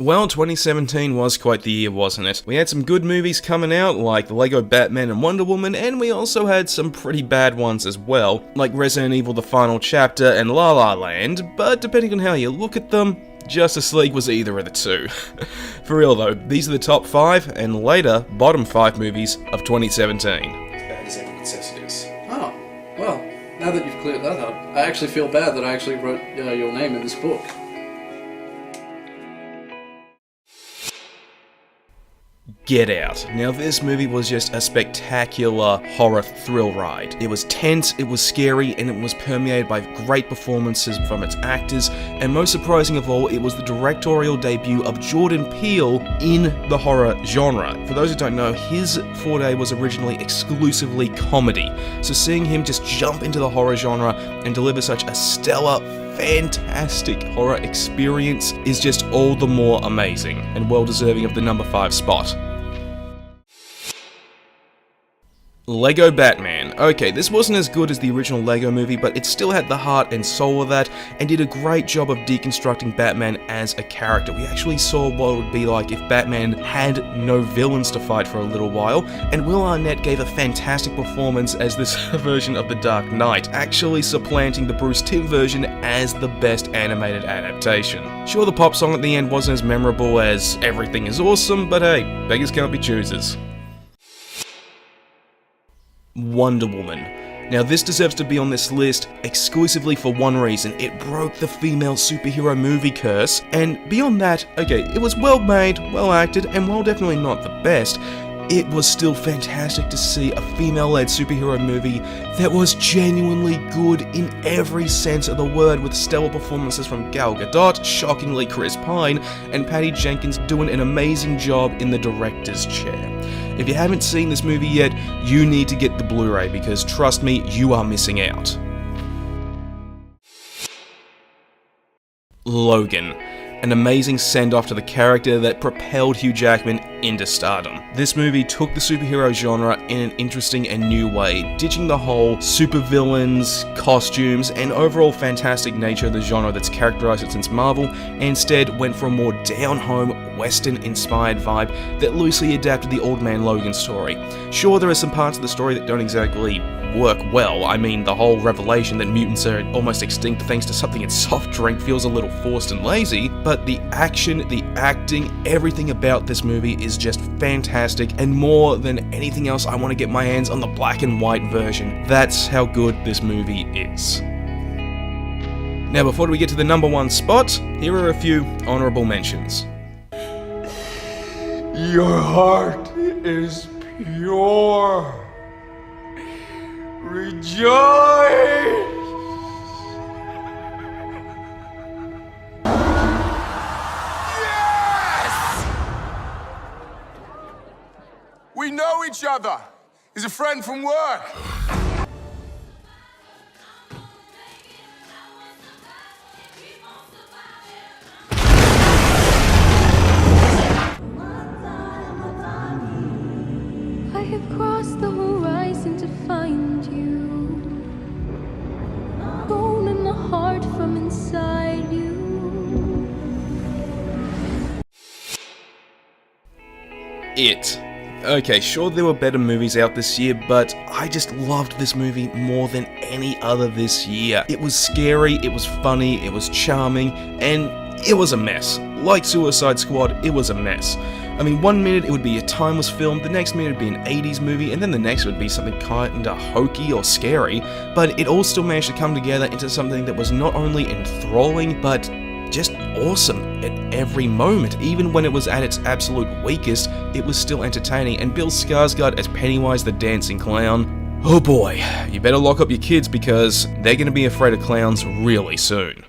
Well, 2017 was quite the year, wasn't it? We had some good movies coming out, like the Lego Batman and Wonder Woman, and we also had some pretty bad ones as well, like Resident Evil The Final Chapter and La La Land, but depending on how you look at them, Justice League was either of the two. For real though, these are the top 5, and later, bottom 5 movies of 2017. Bad as everyone says it is. Oh, well, now that you've cleared that up, I actually feel bad that I actually wrote your name in this book. Get Out. Now this movie was just a spectacular horror thrill ride. It was tense, it was scary, and it was permeated by great performances from its actors, and most surprising of all, it was the directorial debut of Jordan Peele in the horror genre. For those who don't know, his forte was originally exclusively comedy, so seeing him just jump into the horror genre and deliver such a stellar, fantastic horror experience is just all the more amazing, and well deserving of the number 5 spot. Lego Batman. Okay, this wasn't as good as the original Lego movie, but it still had the heart and soul of that, and did a great job of deconstructing Batman as a character. We actually saw what it would be like if Batman had no villains to fight for a little while, and Will Arnett gave a fantastic performance as this version of The Dark Knight, actually supplanting the Bruce Timm version as the best animated adaptation. Sure, the pop song at the end wasn't as memorable as Everything is Awesome, but hey, beggars can't be choosers. Wonder Woman. Now this deserves to be on this list exclusively for one reason: it broke the female superhero movie curse, and beyond that, okay, it was well made, well acted, and while definitely not the best, it was still fantastic to see a female-led superhero movie that was genuinely good in every sense of the word, with stellar performances from Gal Gadot, shockingly Chris Pine, and Patty Jenkins doing an amazing job in the director's chair. If you haven't seen this movie yet, you need to get the Blu-ray, because trust me, you are missing out. Logan. An amazing send-off to the character that propelled Hugh Jackman into stardom. This movie took the superhero genre in an interesting and new way, ditching the whole supervillains, costumes, and overall fantastic nature of the genre that's characterized it since Marvel, and instead went for a more down-home, Western-inspired vibe that loosely adapted the Old Man Logan story. Sure, there are some parts of the story that don't exactly work well. I mean, the whole revelation that mutants are almost extinct thanks to something in soft drink feels a little forced and lazy, but the action, the acting, everything about this movie is just fantastic, and more than anything else, I want to get my hands on the black and white version. That's how good this movie is. Now, before we get to the number 1 spot, here are a few honorable mentions. Your heart is pure. Rejoice! Yes! We know each other. He's a friend from work. I have crossed the horizon to find you. Bone in the heart from inside you. It. Okay, sure there were better movies out this year, but I just loved this movie more than any other this year. It was scary, it was funny, it was charming, and it was a mess. Like Suicide Squad, it was a mess. I mean, one minute it would be a timeless film, the next minute it would be an 80s movie, and then the next would be something kinda hokey or scary, but it all still managed to come together into something that was not only enthralling, but just awesome at every moment. Even when it was at its absolute weakest, it was still entertaining, and Bill Skarsgård as Pennywise the Dancing Clown, oh boy, you better lock up your kids because they're gonna be afraid of clowns really soon.